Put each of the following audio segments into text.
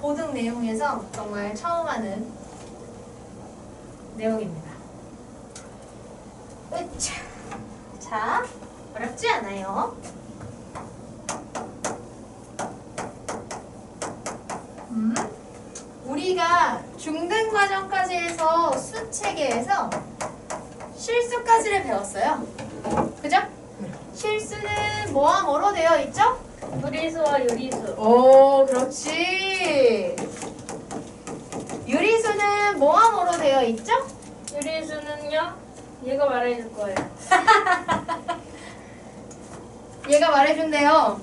고등 내용에서 정말 처음 하는 내용입니다. 으차. 자, 어렵지 않아요. 우리가 중등과정까지 해서 수체계에서 실수까지를 배웠어요. 그죠? 실수는 뭐와 뭐로 되어 있죠? 무리수와 유리수. 오, 그렇지. 유리수는 뭐와 뭐로 되어 있죠? 유리수는요? 얘가 말해줄 거예요. 얘가 말해준대요.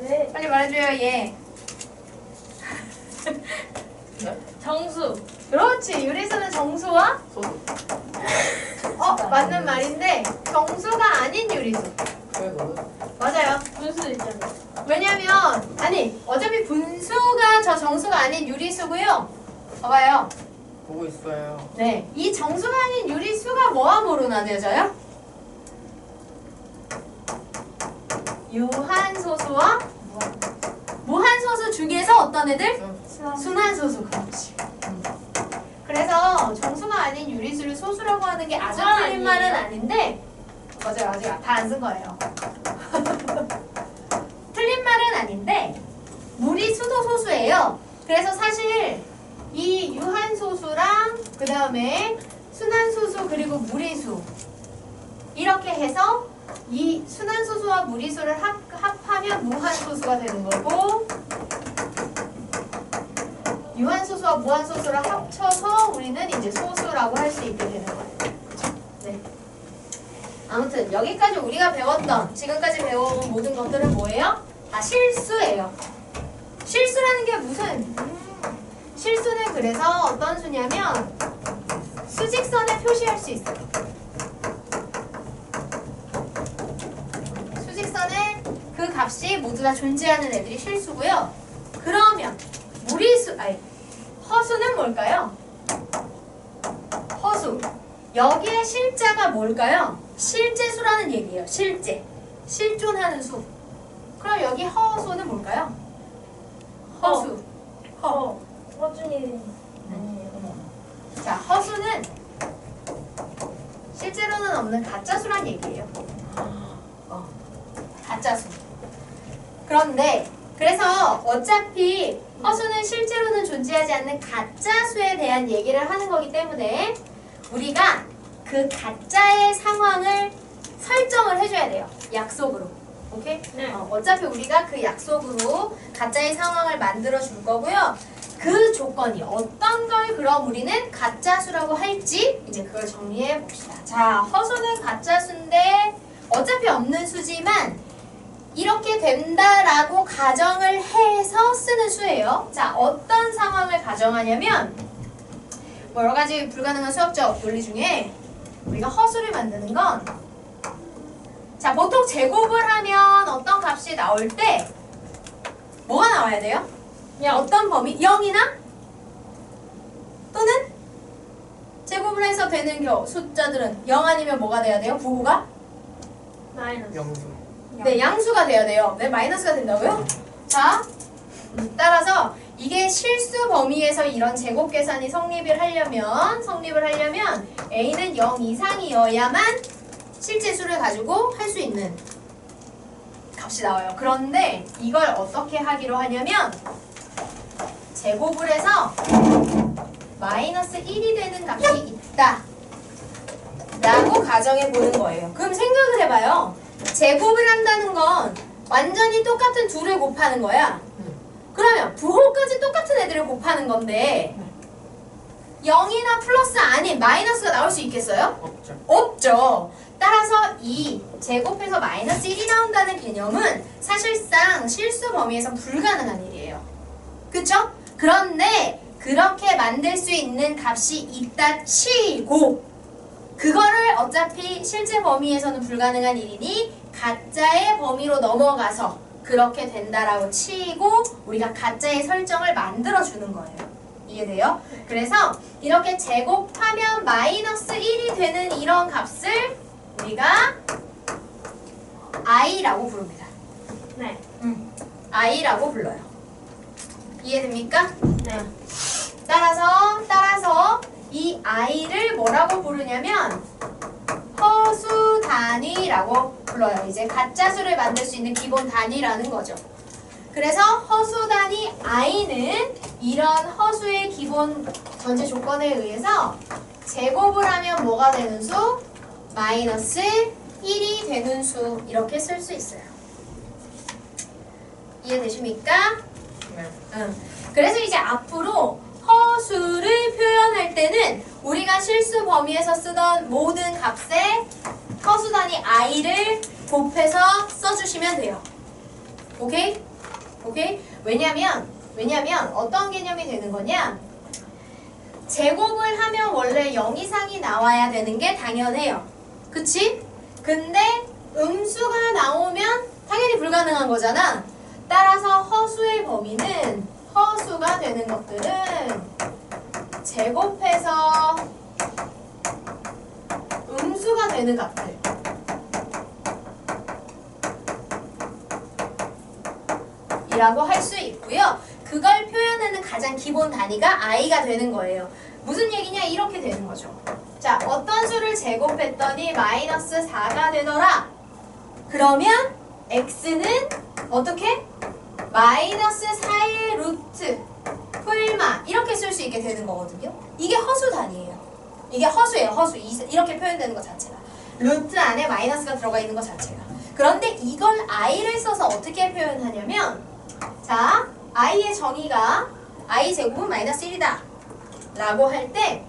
네. 빨리 말해줘요, 얘. 정수. 그렇지. 유리수는 정수와? 소수. 맞는 말인데 정수가 아닌 유리수. 왜 너는? 맞아요. 분수 있잖아. 왜냐면 어차피 분수가 저 정수가 아닌 유리수고요. 봐봐요. 보고 있어요. 네, 이 정수가 아닌 유리수가 뭐와 뭐로 나뉘어져요? 유한소수와 무한소수 중에서 어떤 애들? 순환소수. 그렇지. 그래서 정수가 아닌 유리수를 소수라고 하는 게 아주 틀린 말은 아닌데 맞아요. 아직 다 안 쓴 거예요. 틀린 말은 아닌데 무리수도 소수예요. 그래서 사실 이 유한소수랑 그 다음에 순환소수 그리고 무리수 이렇게 해서 이 순환소수와 무리수를 합하면 무한소수가 되는 거고 유한소수와 무한소수를 합쳐서 우리는 이제 소수라고 할 수 있게 되는 거예요. 네. 아무튼 여기까지 우리가 배웠던 지금까지 배워온 모든 것들은 뭐예요? 다 실수예요. 실수라는 게 무슨 실수는 그래서 어떤 수냐면 수직선에 표시할 수 있어요. 수직선에 그 값이 모두 다 존재하는 애들이 실수고요. 그러면 허수는 뭘까요? 허수. 여기에 실자가 뭘까요? 실제수라는 얘기예요. 실존하는 수. 그럼 여기 허수는 뭘까요? 허수. 허준이 아니에요. 자, 허수는 실제로는 없는 가짜수란 얘기예요. 가짜수. 그런데 그래서 어차피 허수는 실제로는 존재하지 않는 가짜수에 대한 얘기를 하는 거기 때문에 우리가 그 가짜의 상황을 설정을 해줘야 돼요. 약속으로. 오케이? 네. 어차피 우리가 그 약속으로 가짜의 상황을 만들어 줄 거고요. 그 조건이 어떤 걸 그럼 우리는 가짜수라고 할지 이제 그걸 정리해 봅시다. 자, 허수는 가짜수인데 어차피 없는 수지만 이렇게 된다라고 가정을 해서 쓰는 수예요. 자, 어떤 상황을 가정하냐면 뭐 여러 가지 불가능한 수학적 논리 중에 우리가 허수를 만드는 건 자, 보통 제곱을 하면 어떤 값이 나올 때 뭐가 나와야 돼요? 어떤 범위? 0이나? 또는 제곱을 해서 되는 숫자들은 0 아니면 뭐가 돼야 돼요? 부호가? 마이너스. 영수. 네, 양수가 돼야 돼요. 네, 마이너스가 된다고요? 자, 따라서 이게 실수 범위에서 이런 제곱 계산이 성립을 하려면 A는 0 이상이어야만 실제 수를 가지고 할 수 있는 값이 나와요. 그런데 이걸 어떻게 하기로 하냐면 제곱을 해서 마이너스 1이 되는 값이 있다 라고 가정해 보는 거예요. 그럼 생각을 해봐요. 제곱을 한다는 건 완전히 똑같은 둘을 곱하는 거야. 그러면 부호까지 똑같은 애들을 곱하는 건데 0이나 플러스 아닌 마이너스가 나올 수 있겠어요? 없죠. 없죠. 따라서 이 제곱해서 마이너스 1이 나온다는 개념은 사실상 실수 범위에선 불가능한 일이에요. 그쵸? 그런데 그렇게 만들 수 있는 값이 있다 치고 그거를 어차피 실제 범위에서는 불가능한 일이니 가짜의 범위로 넘어가서 그렇게 된다라고 치고 우리가 가짜의 설정을 만들어주는 거예요. 이해돼요? 그래서 이렇게 제곱하면 마이너스 1이 되는 이런 값을 우리가 i라고 부릅니다. 네. i라고 불러요. 이해됩니까? 네. 따라서 이 i를 뭐라고 부르냐면 허수 단위라고 불러요. 이제 가짜 수를 만들 수 있는 기본 단위라는 거죠. 그래서 허수 단위 i는 이런 허수의 기본 전제 조건에 의해서 제곱을 하면 뭐가 되는 수? 마이너스 1이 되는 수. 이렇게 쓸 수 있어요. 이해되십니까? 네. 응. 그래서 이제 앞으로 허수를 표현할 때는 우리가 실수 범위에서 쓰던 모든 값에 허수 단위 i를 곱해서 써주시면 돼요. 오케이? 오케이? 왜냐면 어떤 개념이 되는 거냐? 제곱을 하면 원래 0 이상이 나와야 되는 게 당연해요. 그치? 근데 음수가 나오면 당연히 불가능한 거잖아. 따라서 허수의 범위는 허수가 되는 것들은 제곱해서 음수가 되는 값들. 이라고 할 수 있고요. 그걸 표현하는 가장 기본 단위가 i가 되는 거예요. 무슨 얘기냐? 이렇게 되는 거죠. 자, 어떤 수를 제곱했더니 마이너스 4가 되더라. 그러면 x는 어떻게? 마이너스 4의 루트 풀마 이렇게 쓸 수 있게 되는 거거든요. 이게 허수 단위예요. 이게 허수예요. 허수. 이렇게 표현되는 것 자체가. 루트 안에 마이너스가 들어가 있는 것 자체가. 그런데 이걸 i를 써서 어떻게 표현하냐면 자, i의 정의가 i 제곱은 마이너스 1이다 라고 할 때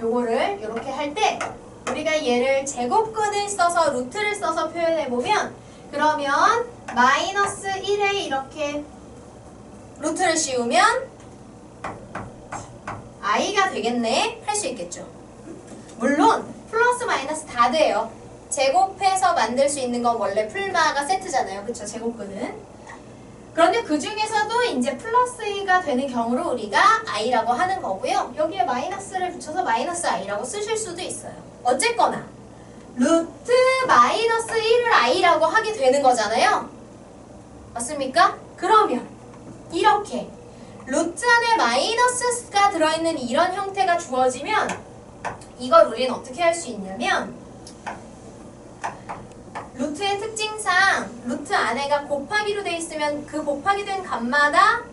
요거를 이렇게 할 때 우리가 얘를 제곱근을 써서 루트를 써서 표현해보면 그러면 마이너스 1에 이렇게 루트를 씌우면 i가 되겠네 할 수 있겠죠. 물론 플러스 마이너스 다 돼요. 제곱해서 만들 수 있는 건 원래 풀마가 세트잖아요. 그쵸? 제곱근은. 그런데 그 중에서도 이제 플러스 2가 되는 경우로 우리가 i라고 하는 거고요. 여기에 마이너스를 붙여서 마이너스 i라고 쓰실 수도 있어요. 어쨌거나 루트 마이너스 1을 i라고 하게 되는 거잖아요. 맞습니까? 그러면 이렇게 루트 안에 마이너스가 들어있는 이런 형태가 주어지면 이걸 우리는 어떻게 할 수 있냐면 루트의 특징상 루트 안에가 곱하기로 돼 있으면 그 곱하기 된 값마다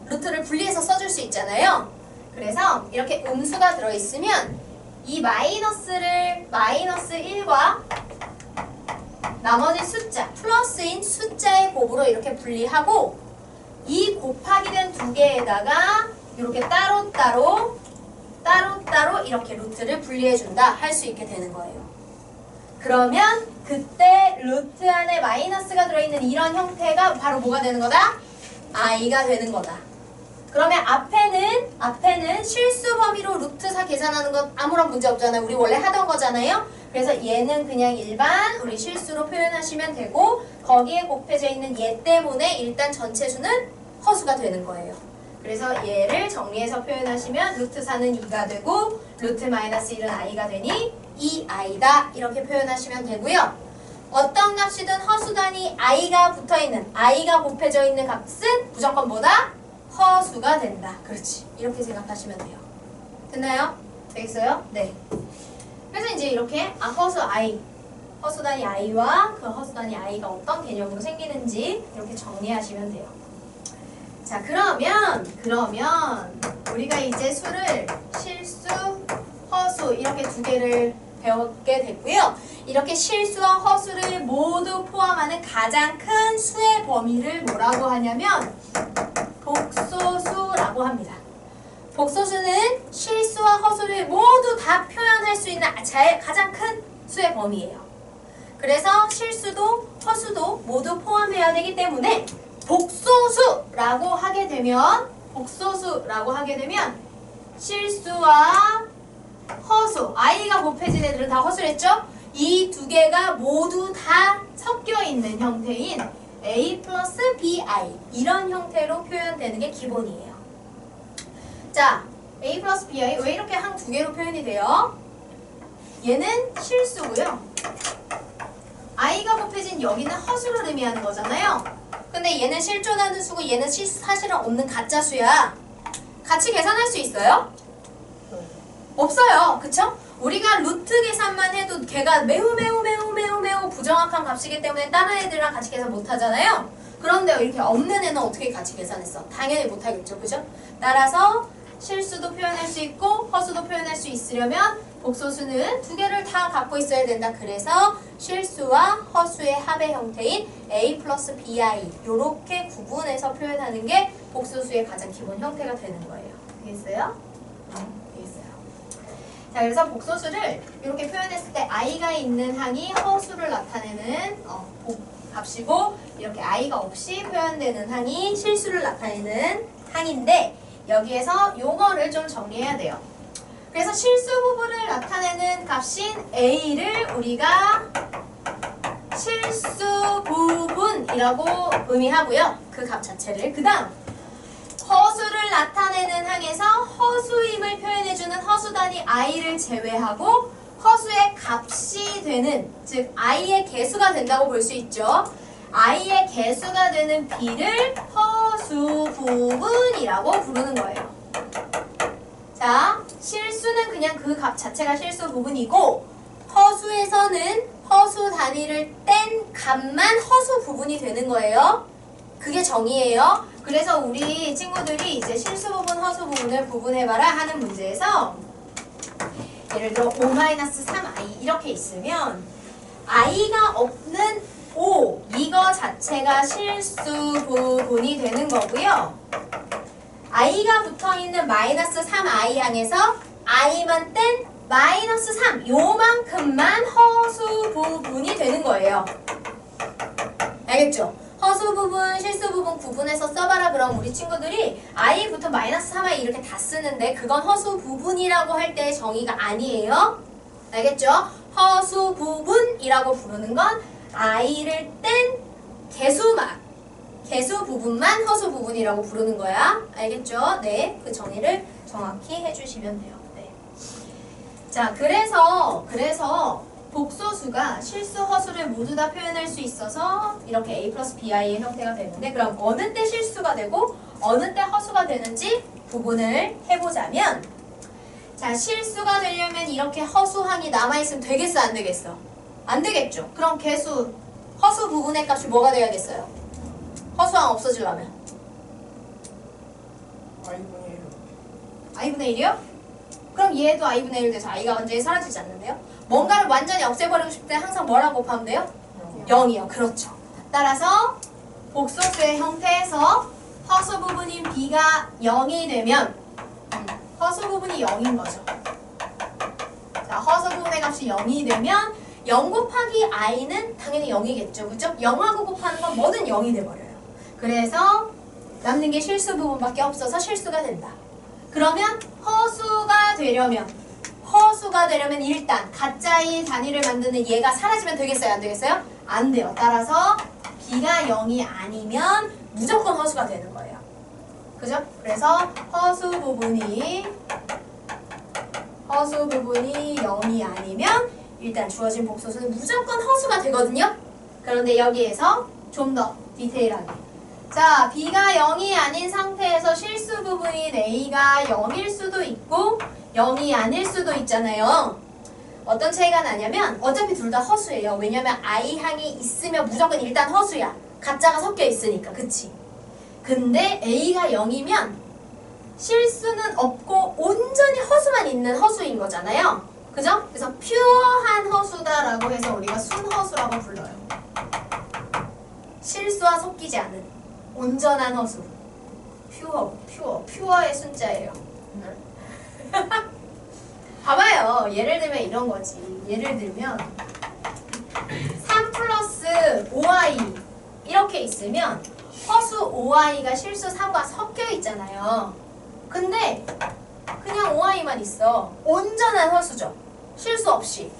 루트를 분리해서 써줄 수 있잖아요. 그래서 이렇게 음수가 들어있으면 이 마이너스를 마이너스 1과 나머지 숫자 플러스인 숫자의 곱으로 이렇게 분리하고 이 곱하기 된 두 개에다가 이렇게 따로따로 이렇게 루트를 분리해준다 할 수 있게 되는 거예요. 그러면 그때 루트 안에 마이너스가 들어있는 이런 형태가 바로 뭐가 되는 거다? i가 되는 거다. 그러면 앞에는 실수 범위로 루트 4 계산하는 건 아무런 문제 없잖아요. 우리 원래 하던 거잖아요. 그래서 얘는 그냥 일반 우리 실수로 표현하시면 되고 거기에 곱해져 있는 얘 때문에 일단 전체 수는 허수가 되는 거예요. 그래서 얘를 정리해서 표현하시면 루트 4는 2가 되고 루트 마이너스 1은 i가 되니 2i다 이렇게 표현하시면 되고요. 어떤 값이든 허수 단위 i가 붙어있는 i가 곱해져 있는 값은 무조건 뭐다? 허수가 된다. 그렇지. 이렇게 생각하시면 돼요. 됐나요? 되겠어요? 네. 그래서 이제 이렇게 허수 i 허수 단위 i와 그 허수 단위 i가 어떤 개념으로 생기는지 이렇게 정리하시면 돼요. 자, 그러면 우리가 이제 수를 실수, 허수 이렇게 두 개를 배우게 됐고요. 이렇게 실수와 허수를 모두 포함하는 가장 큰 수의 범위를 뭐라고 하냐면 복소수라고 합니다. 복소수는 실수와 허수를 모두 다 표현할 수 있는 가장 큰 수의 범위예요. 그래서 실수도 허수도 모두 포함해야 되기 때문에 복소수라고 하게 되면 실수와 허수, i가 곱해진 애들은 다 허수랬죠? 이 두 개가 모두 다 섞여 있는 형태인 a 플러스 bi 이런 형태로 표현되는 게 기본이에요. 자, a 플러스 bi 왜 이렇게 항 두 개로 표현이 돼요? 얘는 실수고요. i가 곱해진 여기는 허수를 의미하는 거잖아요. 근데 얘는 실존하는 수고 얘는 사실은 없는 가짜 수야. 같이 계산할 수 있어요? 없어요. 그쵸? 우리가 루트 계산만 해도 걔가 매우 부정확한 값이기 때문에 다른 애들이랑 같이 계산 못 하잖아요. 그런데 이렇게 없는 애는 어떻게 같이 계산했어? 당연히 못 하겠죠. 그죠? 따라서 실수도 표현할 수 있고 허수도 표현할 수 있으려면 복소수는 두 개를 다 갖고 있어야 된다. 그래서 실수와 허수의 합의 형태인 A 플러스 BI 이렇게 구분해서 표현하는 게 복소수의 가장 기본 형태가 되는 거예요. 되겠어요? 되겠어요. 자, 그래서 복소수를 이렇게 표현했을 때 I가 있는 항이 허수를 나타내는 값이고 이렇게 I가 없이 표현되는 항이 실수를 나타내는 항인데 여기에서 요거를 좀 정리해야 돼요. 그래서 실수 부분을 나타내는 값인 A를 우리가 실수 부분이라고 의미하고요. 그 값 자체를. 그 다음 허수를 나타내는 항에서 허수임을 표현해주는 허수단위 I를 제외하고 허수의 값이 되는, 즉 I의 개수가 된다고 볼 수 있죠. I의 개수가 되는 B를 허수 부분이라고 부르는 거예요. 자, 실수는 그냥 그 값 자체가 실수 부분이고 허수에서는 허수 단위를 뗀 값만 허수 부분이 되는 거예요. 그게 정의예요. 그래서 우리 친구들이 이제 실수 부분, 허수 부분을 구분해봐라 하는 문제에서 예를 들어 5-3i 이렇게 있으면 i가 없는 5 이거 자체가 실수 부분이 되는 거고요. i가 붙어있는 -3i 항에서 i만 뗀 -3 요만큼만 허수 부분이 되는 거예요. 알겠죠? 허수 부분, 실수 부분 구분해서 써봐라. 그럼 우리 친구들이 i부터 -3i 이렇게 다 쓰는데 그건 허수 부분이라고 할 때의 정의가 아니에요. 알겠죠? 허수 부분이라고 부르는 건 i를 뗀 개수만, 개수 부분만 허수 부분이라고 부르는 거야. 알겠죠? 네, 그 정의를 정확히 해주시면 돼요. 네. 자, 그래서 복소수가 실수, 허수를 모두 다 표현할 수 있어서 이렇게 A 플러스 BI의 형태가 되는데 그럼 어느 때 실수가 되고 어느 때 허수가 되는지 구분을 해보자면 자, 실수가 되려면 이렇게 허수항이 남아있으면 되겠어? 안 되겠어? 안 되겠죠? 그럼 개수, 허수 부분의 값이 뭐가 돼야겠어요? 허수항 없어지려면 i분의 1이요? 그럼 얘도 i분의 1 돼서 i가 완전히 사라지지 않는데요? 뭔가를 완전히 없애버리고 싶을 때 항상 뭐라고 곱하면 돼요? 0이요. 그렇죠. 따라서 복소수의 형태에서 허수 부분인 b가 0이 되면 허수 부분이 0인 거죠. 자, 허수 부분의 값이 0이 되면 0 곱하기 i는 당연히 0이겠죠. 그죠? 0하고 곱하는 건 뭐든 0이 돼버려요. 그래서 남는 게 실수 부분밖에 없어서 실수가 된다. 그러면 허수가 되려면 일단 가짜의 단위를 만드는 얘가 사라지면 되겠어요? 안 되겠어요? 안 돼요. 따라서 b가 0이 아니면 무조건 허수가 되는 거예요. 그죠? 그래서 허수 부분이 0이 아니면 일단 주어진 복소수는 무조건 허수가 되거든요. 그런데 여기에서 좀 더 디테일하게 자, b가 0이 아닌 상태에서 실수 부분인 a가 0일 수도 있고 0이 아닐 수도 있잖아요. 어떤 차이가 나냐면 어차피 둘 다 허수예요. 왜냐면 i항이 있으면 무조건 일단 허수야. 가짜가 섞여 있으니까. 그치? 근데 a가 0이면 실수는 없고 온전히 허수만 있는 허수인 거잖아요. 그죠? 그래서 퓨어한 허수다라고 해서 우리가 순허수라고 불러요. 실수와 섞이지 않은 온전한 허수. 퓨어의 순자예요. 봐봐요. 예를 들면 이런 거지. 예를 들면 3 플러스 5i 이렇게 있으면 허수 5i가 실수 3과 섞여 있잖아요. 근데 그냥 5i만 있어. 온전한 허수죠. 실수 없이.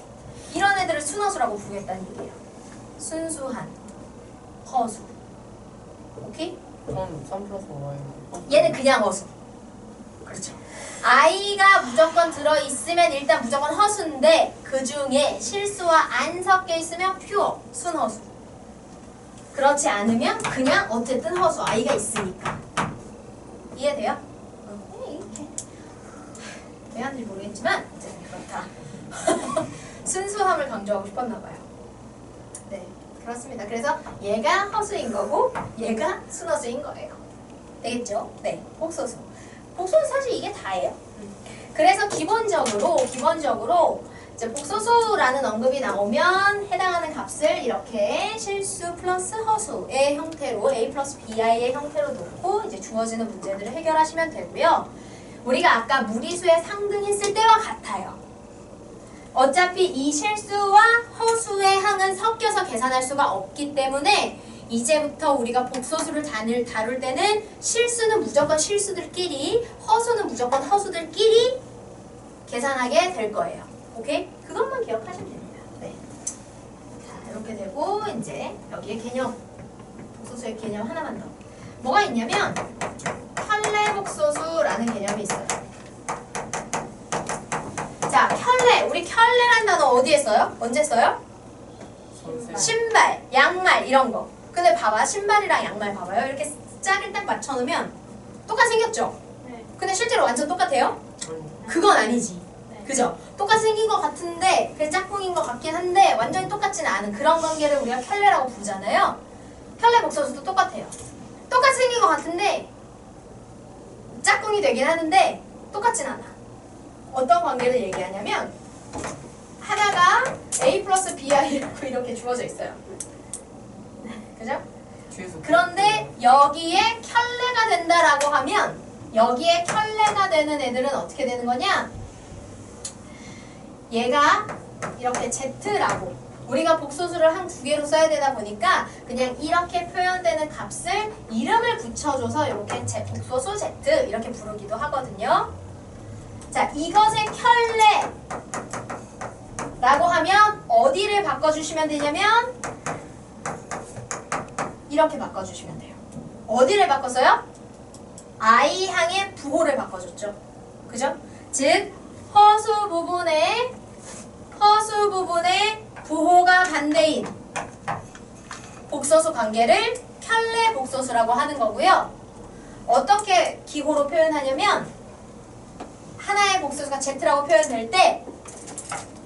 이런 애들을 순허수라고 부르겠다는 얘기예요. 순수한 허수. 오케이? 그럼 3 플러스 5y 얘는 그냥 허수. 그렇죠. i가 무조건 들어있으면 일단 무조건 허수인데 그 중에 실수와 안 섞여 있으면 퓨어, 순허수. 그렇지 않으면 그냥 어쨌든 허수 i가 있으니까. 이해돼요? 이렇게. 왜 하는지 모르겠지만 어쨌든 그렇다. 순수함을 강조하고 싶었나 봐요. 네, 그렇습니다. 그래서 얘가 허수인 거고 얘가 순허수인 거예요. 되겠죠? 네, 복소수. 복소수 사실 이게 다예요. 그래서 기본적으로 이제 복소수라는 언급이 나오면 해당하는 값을 이렇게 실수 플러스 허수의 형태로 a 플러스 bi의 형태로 놓고 이제 주어지는 문제들을 해결하시면 되고요. 우리가 아까 무리수에 상등했을 때와 같아요. 어차피 이 실수와 허수의 항은 섞여서 계산할 수가 없기 때문에 이제부터 우리가 복소수를 다룰 때는 실수는 무조건 실수들끼리, 허수는 무조건 허수들끼리 계산하게 될 거예요. 오케이? 그것만 기억하시면 됩니다. 네. 자, 이렇게 되고 이제 여기에 개념, 복소수의 개념 하나만 더. 뭐가 있냐면 켤레 복소수라는 개념이 있어요. 자, 켤레. 우리 켤레란 단어 어디에 써요? 언제 써요? 신발, 양말 이런 거. 근데 봐봐, 신발이랑 양말 봐봐요. 이렇게 짝을 딱 맞춰놓으면 똑같이 생겼죠? 네. 근데 실제로 완전 똑같아요? 그건 아니지. 네. 그죠? 똑같이 생긴 것 같은데 그 짝꿍인 것 같긴 한데 완전히 똑같지는 않은 그런 관계를 우리가 켤레라고 부르잖아요. 켤레 복소수도 똑같아요. 똑같이 생긴 것 같은데 짝꿍이 되긴 하는데 똑같진 않아. 어떤 관계를 얘기하냐면 하나가 a 플러스 bi라고 이렇게 주어져 있어요. 그죠? 그런데 여기에 켤레가 된다라고 하면 여기에 켤레가 되는 애들은 어떻게 되는 거냐? 얘가 이렇게 z라고 우리가 복소수를 한 두 개로 써야 되다 보니까 그냥 이렇게 표현되는 값을 이름을 붙여줘서 이렇게 복소수 z 이렇게 부르기도 하거든요. 자, 이것의 켤레라고 하면 어디를 바꿔주시면 되냐면 이렇게 바꿔주시면 돼요. 어디를 바꿨어요? i항의 부호를 바꿔줬죠. 그죠? 즉 허수 부분의 부호가 반대인 복소수 관계를 켤레 복소수라고 하는 거고요. 어떻게 기호로 표현하냐면 하나의 복소수가 z라고 표현될 때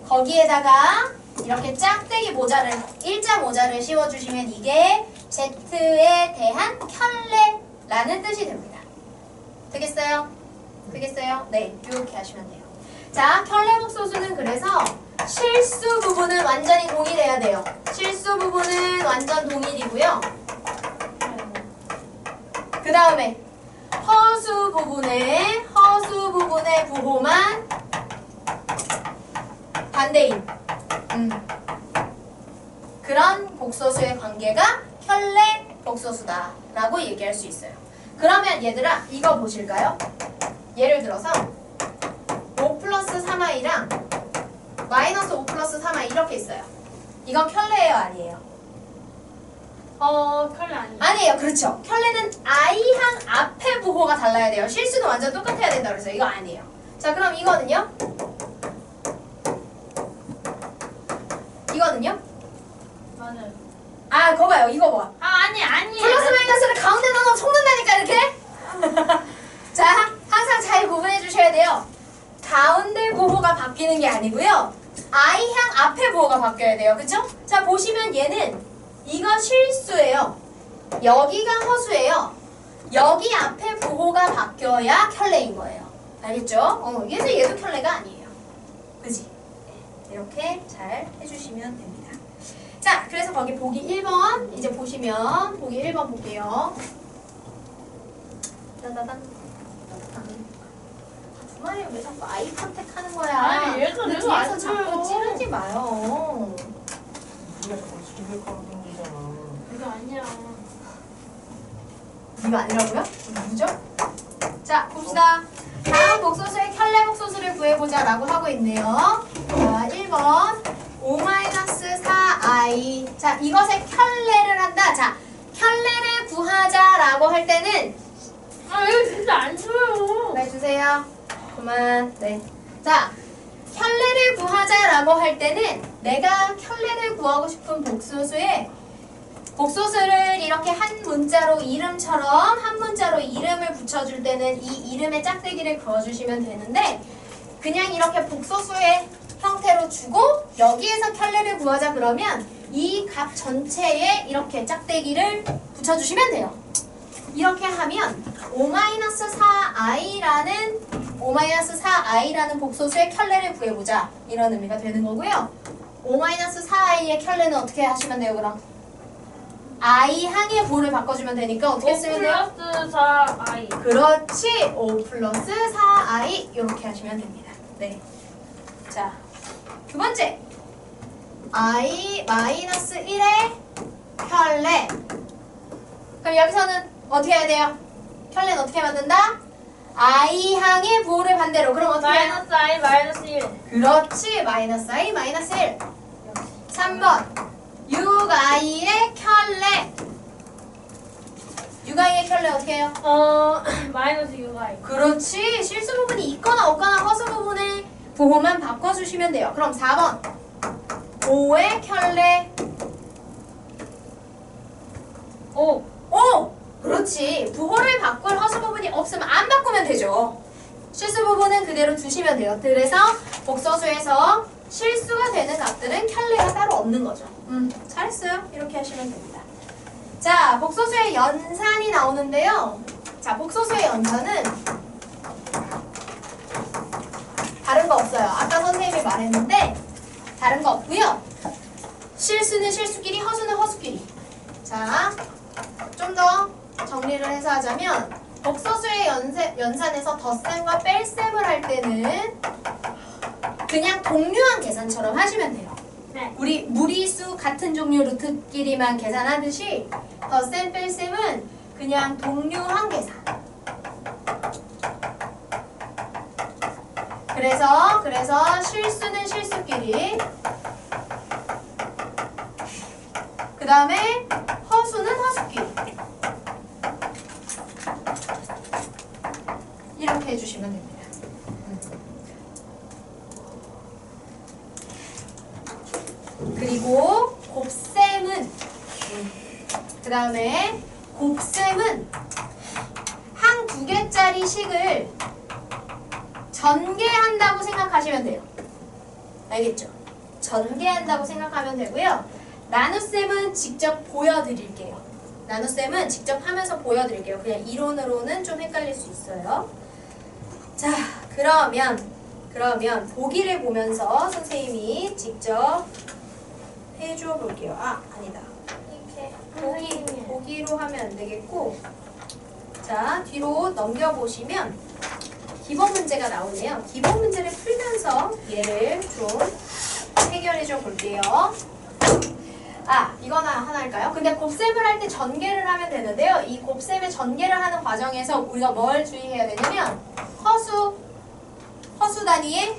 거기에다가 이렇게 짝대기 모자를 일자 모자를 씌워주시면 이게 z에 대한 켤레라는 뜻이 됩니다. 되겠어요? 되겠어요? 네, 이렇게 하시면 돼요. 자, 켤레 복소수는 그래서 실수 부분은 완전히 동일해야 돼요. 실수 부분은 완전 동일이고요. 그 다음에 허수 부분의 부호만 반대인 그런 복소수의 관계가 켤레 복소수다라고 얘기할 수 있어요. 그러면 얘들아 이거 보실까요? 예를 들어서 5 플러스 3i랑 마이너스 5 플러스 3i 이렇게 있어요. 이건 켤레예요? 아니에요? 컬러 아니에요. 아니에요. 그렇죠. 켤레는 i항 앞에 부호가 달라야 돼요. 실수는 완전 똑같아야 된다 그래서 이거 아니에요. 자, 그럼 이거는요? 이거는요? 맞아요. 아, 그거 봐요. 이거 봐. 아니에요. 플러스 마이너스를 가운데 넣어 속는다니까 이렇게. 자, 항상 잘 구분해 주셔야 돼요. 가운데 부호가 바뀌는 게 아니고요. i향 앞에 부호가 바뀌어야 돼요. 그쵸? 자, 보시면 얘는 이거 실수예요. 여기가 허수예요. 여기 앞에 부호가 바뀌어야 켤레인 거예요. 알겠죠? 그래서 얘도 켤레가 아니에요. 그지? 이렇게 잘 해주시면 됩니다. 자, 그래서 거기 보기 1번 이제 보시면 보기 1번 볼게요. 따다단. 주말에 왜 자꾸 아이 컨택 하는 거야? 아니, 얘도 그 내가 뒤에서 안 자꾸 줘요. 찌르지 마요. 우리가 자꾸 지금까지 생기잖아. 이거 아니야. 이거 아니라고요? 누구죠? 자, 봅시다. 다음 복소수의 켤레 복소수를 구해보자 라고 하고 있네요. 자, 1번 5-4i. 자, 이것의 켤레를 한다. 자, 켤레를 구하자라고 할 때는 이거 진짜 안 줘요. 네, 주세요. 그만. 네. 자, 켤레를 구하자라고 할 때는 내가 켤레를 구하고 싶은 복소수의 복소수를 이렇게 한 문자로 이름처럼 한 문자로 이름을 붙여줄 때는 이 이름의 짝대기를 그어주시면 되는데 그냥 이렇게 복소수의 형태로 주고 여기에서 켤레를 구하자 그러면 이 값 전체에 이렇게 짝대기를 붙여주시면 돼요. 이렇게 하면 5-4i라는 복소수의 켤레를 구해보자 이런 의미가 되는 거고요. 5-4i의 켤레는 어떻게 하시면 돼요 그럼? i 항의 보를 바꿔주면 되니까 어떻게 쓰면 돼요? 5 플러스 4i. 그렇지. 5 플러스 4i 이렇게 하시면 됩니다. 네. 자, 두 번째. i 마이너스 1의 켤레. 그럼 여기서는 어떻게 해야 돼요? 켤레는 어떻게 만든다? i 항의 보호를 반대로. 그럼 어떻게 해요? 마이너스 i 마이너스 1. 그렇지. 마이너스 i 마이너스 1. 3번. 6i의 켤레. 6i의 켤레 어떻게 해요? 마이너스 6i. 그렇지. 실수 부분이 있거나 없거나 허수 부분의 보호만 바꿔주시면 돼요. 그럼 4번. 5의 켤레. 5. 5! 그렇지. 부호를 바꿀 허수 부분이 없으면 안 바꾸면 되죠. 실수 부분은 그대로 두시면 돼요. 그래서 복소수에서 실수가 되는 값들은 켤레가 따로 없는 거죠. 잘했어요. 이렇게 하시면 됩니다. 자, 복소수의 연산이 나오는데요. 자, 복소수의 연산은 다른 거 없어요. 아까 선생님이 말했는데 다른 거 없고요. 실수는 실수끼리, 허수는 허수끼리. 자, 좀 더 정리를 해서 하자면 복소수의 연산에서 덧셈과 뺄셈을 할 때는 그냥 동류한 계산처럼 하시면 돼요. 네. 우리 무리수 같은 종류 루트끼리만 계산하듯이 덧셈 뺄셈은 그냥 동류한 계산. 그래서 실수는 실수끼리, 그 다음에 허수는 허수끼리 이렇게 해주시면 됩니다. 그리고 곱셈은 그 다음에 곱셈은 한 2개짜리 식을 전개한다고 생각하시면 돼요. 알겠죠? 전개한다고 생각하면 되고요. 나눗셈은 직접 보여드릴게요. 나눗셈은 직접 하면서 보여드릴게요. 그냥 이론으로는 좀 헷갈릴 수 있어요. 자, 그러면 보기를 보면서 선생님이 직접 해줘 볼게요. 아니다. 이렇게 보기로 하면 안 되겠고, 자, 뒤로 넘겨보시면 기본 문제가 나오네요. 기본 문제를 풀면서 얘를 좀 해결해 줘 볼게요. 이거나 하나 할까요? 근데 곱셈을 할 때 전개를 하면 되는데요. 이 곱셈의 전개를 하는 과정에서 우리가 뭘 주의해야 되냐면 허수 단위의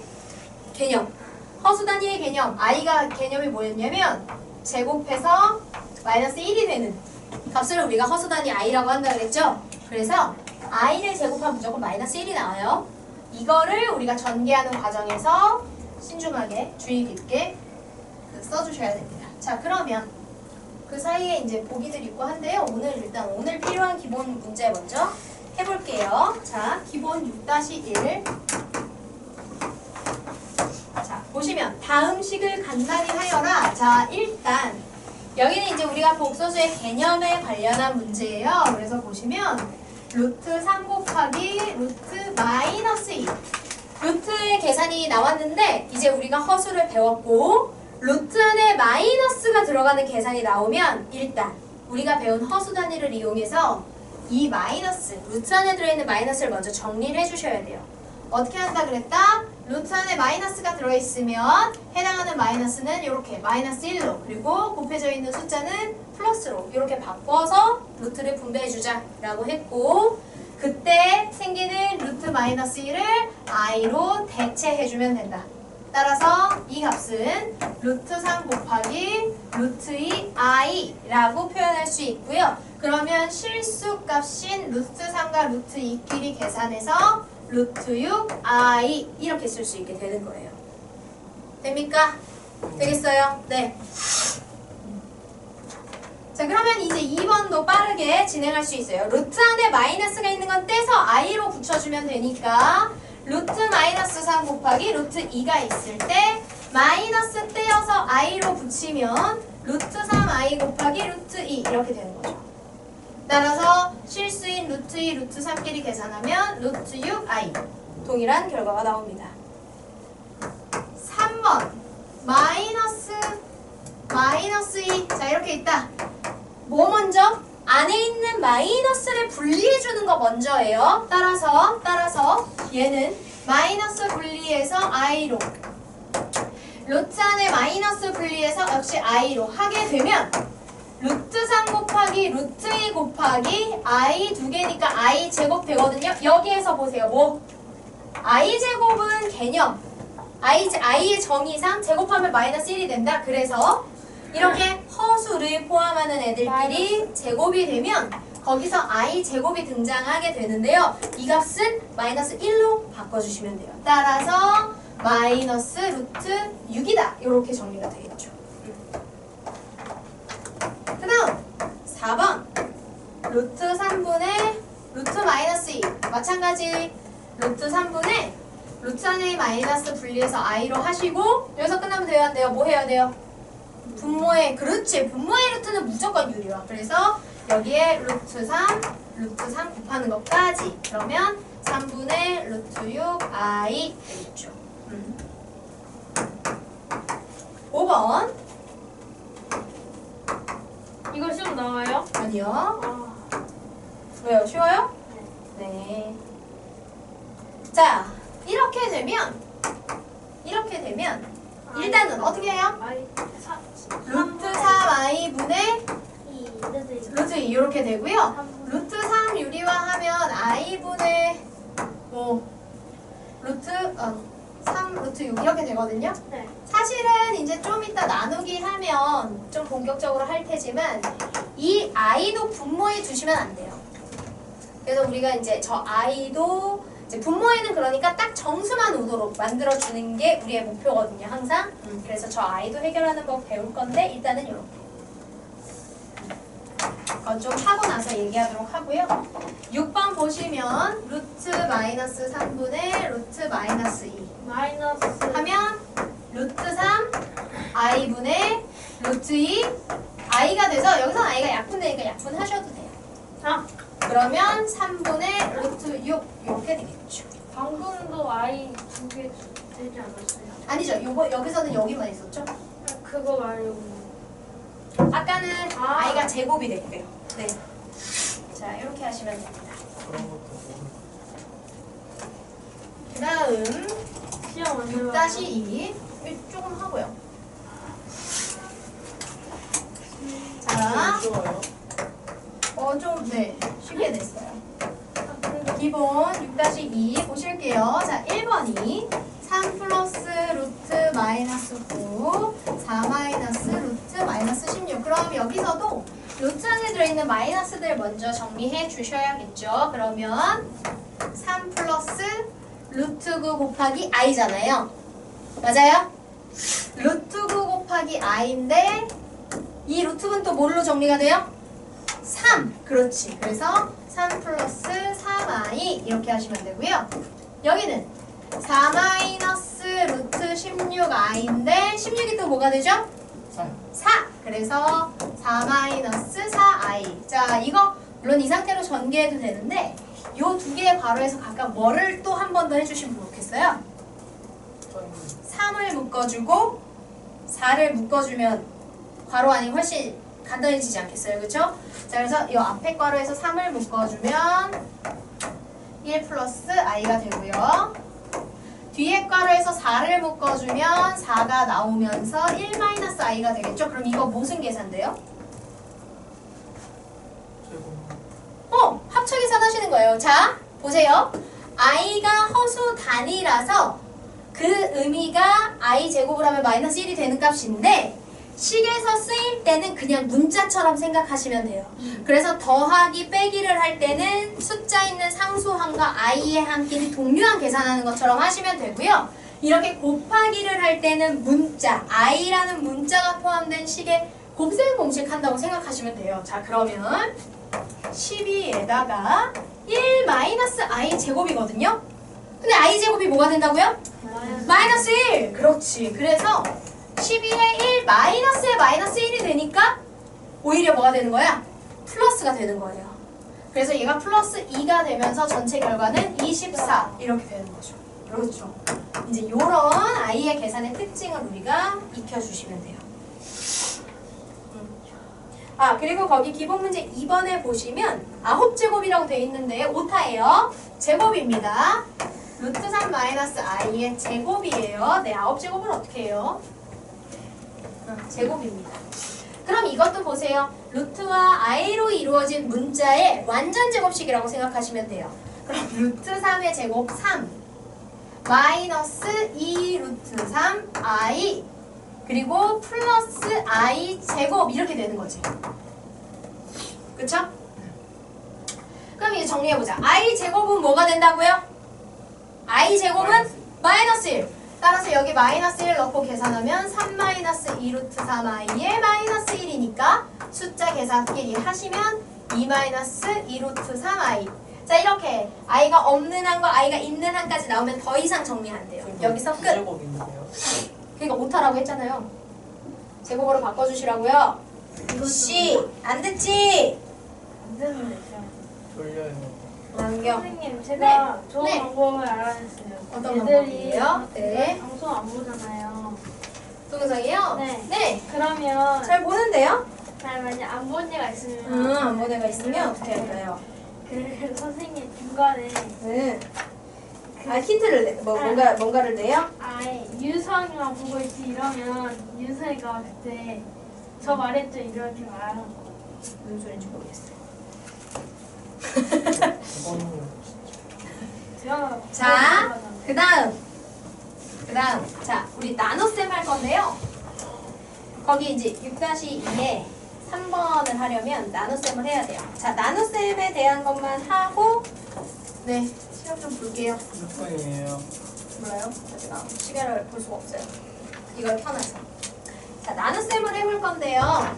개념. 허수 단위의 개념. i가 개념이 뭐였냐면 제곱해서 마이너스 1이 되는 값을 우리가 허수 단위 i라고 한다 그랬죠? 그래서 i를 제곱하면 무조건 마이너스 1이 나와요. 이거를 우리가 전개하는 과정에서 신중하게 주의 깊게 써주셔야 됩니다. 자, 그러면 그 사이에 이제 보기들 있고 한데요. 오늘 필요한 기본 문제 먼저 해볼게요. 자, 기본 6-1. 자, 보시면 다음 식을 간단히 하여라. 자, 일단 여기는 이제 우리가 복소수의 개념에 관련한 문제예요. 그래서 보시면 루트 3 곱하기 루트 마이너스 2. 루트의 계산이 나왔는데 이제 우리가 허수를 배웠고 루트 안에 마이너스가 들어가는 계산이 나오면 일단 우리가 배운 허수 단위를 이용해서 이 마이너스, 루트 안에 들어있는 마이너스를 먼저 정리를 해주셔야 돼요. 어떻게 한다 그랬다? 루트 안에 마이너스가 들어있으면 해당하는 마이너스는 이렇게 마이너스 1로, 그리고 곱해져 있는 숫자는 플러스로 이렇게 바꿔서 루트를 분배해주자 라고 했고, 그때 생기는 루트 마이너스 1을 i로 대체해주면 된다. 따라서 이 값은 루트 3 곱하기 루트 2 i라고 표현할 수 있고요. 그러면 실수값인 루트 3과 루트 2끼리 계산해서 루트 6 i 이렇게 쓸 수 있게 되는 거예요. 됩니까? 되겠어요? 네. 자, 그러면 이제 2번도 빠르게 진행할 수 있어요. 루트 안에 마이너스가 있는 건 떼서 i로 붙여주면 되니까 루트 마이너스 3 곱하기 루트 2가 있을 때 마이너스 떼어서 i로 붙이면 루트 3i 곱하기 루트 2 이렇게 되는 거죠. 따라서 실수인 루트 2, 루트 3끼리 계산하면 루트 6i 동일한 결과가 나옵니다. 3번 마이너스 2. 자, 이렇게 있다. 뭐 먼저? 안에 있는 마이너스를 분리해주는 거 먼저예요. 따라서 얘는 마이너스 분리해서 i로, 루트 안에 마이너스 분리해서 역시 i로 하게 되면 루트 3 곱하기 루트 2 곱하기 i 두 개니까 i 제곱 되거든요. 여기에서 보세요. 뭐? i 제곱은 개념. i의 정의상 제곱하면 마이너스 1이 된다. 그래서 이렇게 허수를 포함하는 애들끼리 제곱이 되면 거기서 i 제곱이 등장하게 되는데요. 이 값은 마이너스 1로 바꿔주시면 돼요. 따라서 마이너스 루트 6이다. 이렇게 정리가 되겠죠. 그 다음 4번 루트 3분의 루트 마이너스 2 마찬가지 루트 3분의 루트 안에 마이너스 분리해서 i로 하시고 여기서 끝나면 돼요? 안 돼요? 뭐 해야 돼요? 분모의, 그렇지, 분모의 루트는 무조건 유리화. 그래서 여기에 루트 3 곱하는 것까지. 그러면 3분의 루트 6i 되겠죠. 5번 이거 시험 나와요? 아니요. 아, 왜요? 쉬워요? 네. 자, 이렇게 되면 일단은 어떻게 해요? 아이, 루트 3i분의 2, 루트 2 이렇게 되고요. 루트 3 유리화하면 i분의 루트 3 루트 6 이렇게 되거든요. 네. 사실은 이제 좀 이따 나누기 하면 좀 본격적으로 할 테지만 이 i도 분모해 주시면 안 돼요. 그래서 우리가 이제 저 i도 이제 분모에는 그러니까 딱 정수만 오도록 만들어주는 게 우리의 목표거든요, 항상. 그래서 저 i도 해결하는 법 배울 건데 일단은 이렇게. 그건 좀 하고 나서 얘기하도록 하고요. 6번 보시면 루트 마이너스 3분의 루트 마이너스 2 마이너스 하면 루트 3 i분의 루트 2 i가 돼서 여기서 i가 약분되니까 약분하셔도 돼요. 아, 그러면 3분의 루트 6 이렇게 되겠죠. 방금도 i 2개 되지 않았어요? 아니죠. 여기서는 여기만 있었죠. 그거 말고 아까는 아. i가 제곱이 됐고요. 네. 자, 이렇게 하시면 됩니다. 그런 것도 모르. 그 다음 시험 언제 6-2 조금 하고요. 자, 좋아요. 좀 네, 쉽게 됐어요. 기본 6-2 보실게요. 자, 1번이 3 플러스 루트 마이너스 9, 4 마이너스 루트 마이너스 16. 그럼 여기서도 루트 안에 들어있는 마이너스들 먼저 정리해 주셔야겠죠. 그러면 3 플러스 루트 9 곱하기 i잖아요. 맞아요? 루트 9 곱하기 i인데 이 루트 9는 또 뭘로 정리가 돼요? 3. 그렇지. 그래서 3 플러스 3i 이렇게 하시면 되고요. 여기는 4 마이너스 루트 16i인데 16이 또 뭐가 되죠? 4. 그래서 4 마이너스 4i. 자, 이거 물론 이 상태로 전개해도 되는데 요 두 개의 괄호에서 각각 뭐를 또 한 번 더 해주시면 좋겠어요? 3을 묶어주고 4를 묶어주면 괄호 아니면 훨씬 간단해지지 않겠어요? 그렇죠? 자, 그래서 이 앞에 괄호에서 3을 묶어주면 1 플러스 i가 되고요. 뒤에 괄호에서 4를 묶어주면 4가 나오면서 1 마이너스 i가 되겠죠? 그럼 이거 무슨 계산돼요? 합쳐 계산하시는 거예요. 자, 보세요. i가 허수 단위라서 그 의미가 i 제곱을 하면 마이너스 1이 되는 값인데 식에서 쓰일 때는 그냥 문자처럼 생각하시면 돼요. 그래서 더하기 빼기를 할 때는 숫자 있는 상수항과 i의 함끼리 동류항 계산하는 것처럼 하시면 되고요. 이렇게 곱하기를 할 때는 문자, i라는 문자가 포함된 식의 곱셈 공식 한다고 생각하시면 돼요. 자, 그러면 12에다가 1 마이너스 i 제곱이거든요. 근데 i 제곱이 뭐가 된다고요? 마이너스 1. 그렇지. 그래서 12에 1 마이너스에 마이너스 1이 되니까 오히려 뭐가 되는 거야? 플러스가 되는 거예요. 그래서 얘가 플러스 2가 되면서 전체 결과는 24 이렇게 되는 거죠. 그렇죠. 이제 이런 i의 계산의 특징을 우리가 익혀주시면 돼요. 아, 그리고 거기 기본 문제 2번에 보시면 9제곱이라고 되어 있는데 오타예요. 제곱입니다. 루트 3 마이너스 i의 제곱이에요. 네, 9제곱을 어떻게 해요? 제곱입니다. 그럼 이것도 보세요. 루트와 i로 이루어진 문자의 완전 제곱식이라고 생각하시면 돼요. 그럼 루트 3의 제곱 3 마이너스 2 루트 3 i 그리고 플러스 i 제곱 이렇게 되는 거지. 그쵸? 그럼 이제 정리해보자. i 제곱은 뭐가 된다고요? i 제곱은 마이너스 1. 따라서 여기 마이너스 1 넣고 계산하면 3 마이너스 2 루트 3i의 마이너스 1이니까 숫자 계산끼리 하시면 2 마이너스 2 루트 3i. 자, 이렇게 i가 없는 한과 i가 있는 한까지 나오면 더 이상 정리 안 돼요. 여기서 끝. 제곱인데요. 그러니까 오타라고 했잖아요. 제곱으로 바꿔주시라고요. C 안 듣지? 안 되는데 죠 졸려요. 남경. 선생님 제가 네. 좋은 네. 방법을 알아냈어요. 어떤 애들이 방법이에요? 네. 방송 안 보잖아요. 동영상이요? 네. 네. 그러면 잘 보는데요? 만약 안 본 애가 있으면 안 본 애가 있으면 어떻게 할까요? 그 선생님 중간에 네. 아, 힌트를 뭔가를 내요? 아예 유성이만 보고 있지 이러면 유성이가 그때 저 말했죠 이렇게 말하는 거. 무슨 소리인지 모르겠어요. 이거는 제가 자, 그 다음. 자, 우리 나눗셈 할 건데요. 거기 이제 6-2에 3번을 하려면 나눗셈을 해야 돼요. 자, 나눗셈에 대한 것만 하고, 네, 시험 좀 볼게요. 몇 번이에요? 몰라요? 제가 시계를 볼 수가 없어요. 이걸 켜놔서. 자, 나눗셈을 해볼 건데요.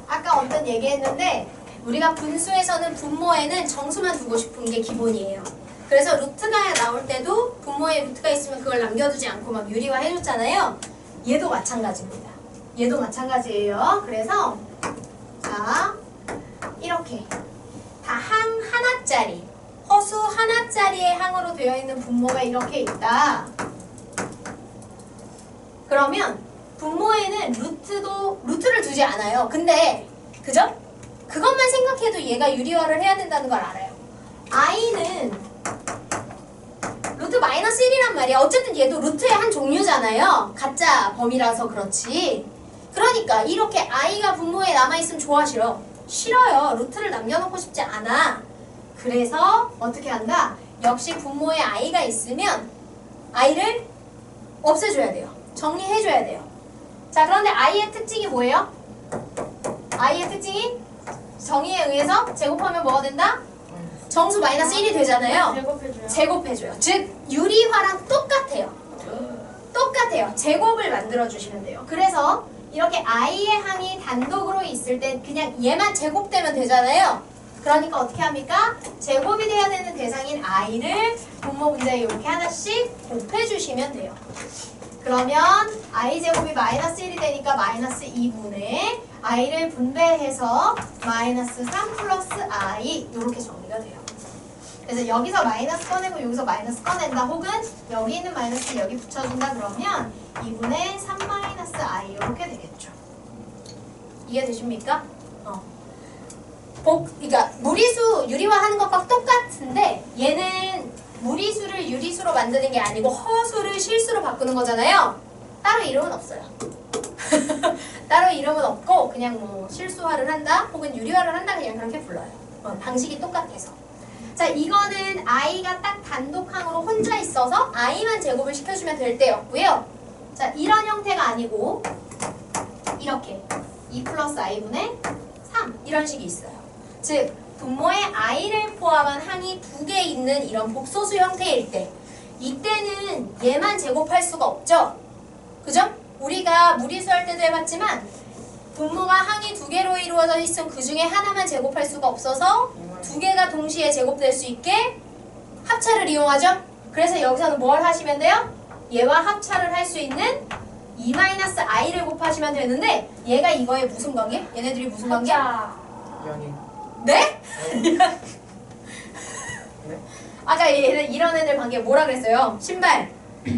아까 언뜻 얘기했는데 우리가 분수에서는 분모에는 정수만 두고 싶은 게 기본이에요. 그래서 루트가 나올 때도 분모에 루트가 있으면 그걸 남겨두지 않고 막 유리화 해줬잖아요. 얘도 마찬가지입니다. 얘도 마찬가지예요. 그래서 자, 이렇게 다 항 하나짜리, 허수 하나짜리의 항으로 되어 있는 분모가 이렇게 있다. 그러면 분모에는 루트를 두지 않아요. 근데 그죠? 그것만 생각해도 얘가 유리화를 해야 된다는 걸 알아요. i는 루트 마이너스 1이란 말이야. 어쨌든 얘도 루트의 한 종류잖아요. 가짜 범위라서 그렇지. 그러니까 이렇게 i가 분모에 남아있으면 좋아 싫어? 싫어요. 루트를 남겨놓고 싶지 않아. 그래서 어떻게 한다? 역시 분모에 i가 있으면 i를 없애줘야 돼요. 정리해줘야 돼요. 자, 그런데 i의 특징이 뭐예요? i의 특징이 정의에 의해서 제곱하면 뭐가 된다? 정수 마이너스 1이 되잖아요. 제곱해줘요. 제곱해줘요. 즉 유리화랑 똑같아요. 똑같아요. 제곱을 만들어주시면 돼요. 그래서 이렇게 i의 항이 단독으로 있을 때 그냥 얘만 제곱되면 되잖아요. 그러니까 어떻게 합니까? 제곱이 돼야 되는 대상인 i를 분모 문제에 이렇게 하나씩 곱해주시면 돼요. 그러면 i제곱이 마이너스 1이 되니까 마이너스 2분의 i를 분배해서 마이너스 3 플러스 i 이렇게 정리가 돼요. 그래서 여기서 마이너스 꺼내고 여기서 마이너스 꺼낸다, 혹은 여기 있는 마이너스 여기 붙여준다 그러면 2분의 3 마이너스 i 이렇게 되겠죠. 이해되십니까? 그러니까 무리수 유리화하는 것과 똑같은데 얘는 무리수를 유리수로 만드는 게 아니고 허수를 실수로 바꾸는 거잖아요. 따로 이름은 없어요. 따로 이름은 없고 그냥 뭐 실수화를 한다 혹은 유리화를 한다 그냥 그렇게 불러요. 방식이 똑같아서. 자, 이거는 i가 딱 단독항으로 혼자 있어서 i만 제곱을 시켜주면 될 때였고요. 자, 이런 형태가 아니고 이렇게 2 플러스 i분의 3 이런 식이 있어요. 즉 분모에 i를 포함한 항이 2개 있는 이런 복소수 형태일 때 이때는 얘만 제곱할 수가 없죠? 그죠? 우리가 무리수할 때도 해봤지만 분모가 항이 2개로 이루어져 있으면 그 중에 하나만 제곱할 수가 없어서 2개가 동시에 제곱될 수 있게 합차를 이용하죠? 그래서 여기서는 뭘 하시면 돼요? 얘와 합차를 할 수 있는 2-i를 곱하시면 되는데 얘가 이거에 무슨 관계? 얘네들이 무슨 관계? 자, 연이. 네? 네? 아까 이런 애들 관계 뭐라 그랬어요? 신발,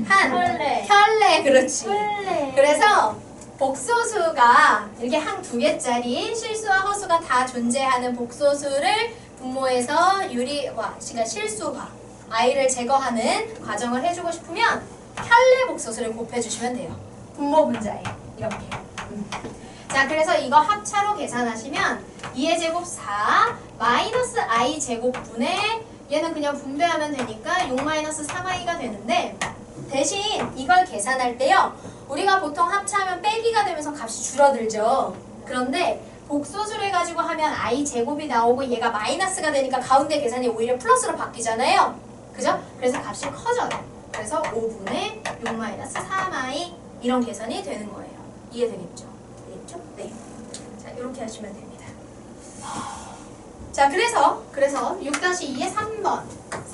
한, 혈레. 혈레, 그렇지. 헐레. 그래서 복소수가 이렇게 항 2개짜리 실수와 허수가 다 존재하는 복소수를 분모에서 그러니까 실수화, i를 제거하는 과정을 해주고 싶으면 혈레 복소수를 곱해주시면 돼요. 분모 분자에 이렇게. 자, 그래서 이거 합차로 계산하시면 2의 제곱 4 마이너스 i 제곱분에 얘는 그냥 분배하면 되니까 6-3i가 되는데 대신 이걸 계산할 때요. 우리가 보통 합차하면 빼기가 되면서 값이 줄어들죠. 그런데 복소수를 해가지고 하면 i 제곱이 나오고 얘가 마이너스가 되니까 가운데 계산이 오히려 플러스로 바뀌잖아요. 그죠? 그래서 값이 커져요. 그래서 5분의 6-3i 이런 계산이 되는 거예요. 이해되겠죠? 되겠죠? 네. 자, 이렇게 하시면 됩니다. 자, 그래서 6-2의 3번.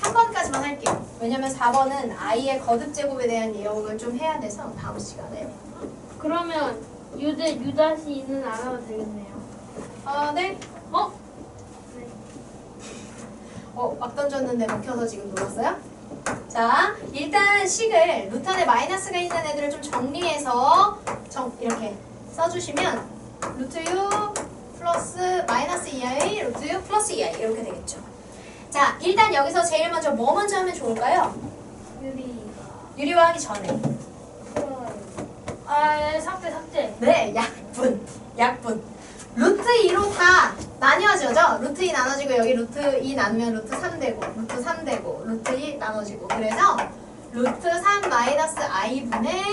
3번까지만 할게요. 왜냐면 4번은 i의 거듭 제곱에 대한 내용을 좀 해야 돼서 다음 시간에. 그러면 U-2는 안 하면 되겠네요. 네. 막 던졌는데 먹혀서 지금 놀았어요? 자, 일단 식을 루트 안에 마이너스가 있는 애들을 좀 정리해서 이렇게 써주시면 루트 U 플러스 마이너스 2i 루트 U 플러스 2i 이렇게 되겠죠. 자, 일단 여기서 제일 먼저 뭐 먼저 하면 좋을까요? 유리화 하기 전에. 삭제. 네, 약분. 루트 2로 다 나뉘어져죠? 루트 2 나눠지고 여기 루트 2 나누면 루트 3 되고 루트 3 되고 루트 2 나눠지고 그래서 루트 3 마이너스 i분의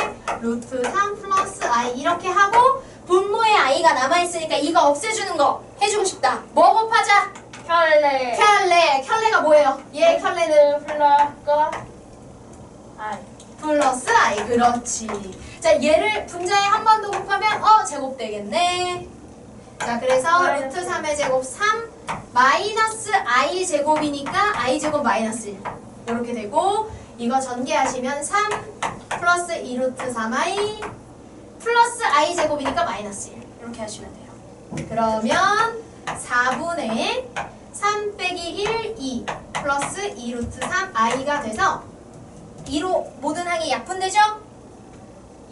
루트 3 플러스 i 이렇게 하고 분모에 i가 남아있으니까 이거 없애주는 거 해주고 싶다. 뭐 곱하자? 혈레. 켤레가 뭐예요? 얘 켤레는 플러스 i. 그렇지. 자, 얘를 분자에 한 번 더 곱하면 제곱되겠네. 자, 그래서 루트 3의 제곱 3 마이너스 i 제곱이니까 i 제곱 마이너스 1 이렇게 되고 이거 전개하시면 3 플러스 2 루트 3i 플러스 i 제곱이니까 마이너스 1 이렇게 하시면 돼요. 그러면 4분의 3 빼기 1, 2 플러스 2 루트 3 i가 돼서 2로 모든 항이 약분되죠?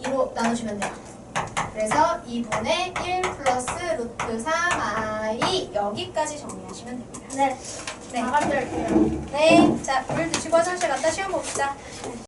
2로 나누시면 돼요. 그래서 2분의 1 플러스 루트 3i 여기까지 정리하시면 됩니다. 네. 네. 나가면 될게요. 네. 자, 물 드시고 화장실 갔다 시험 봅시다.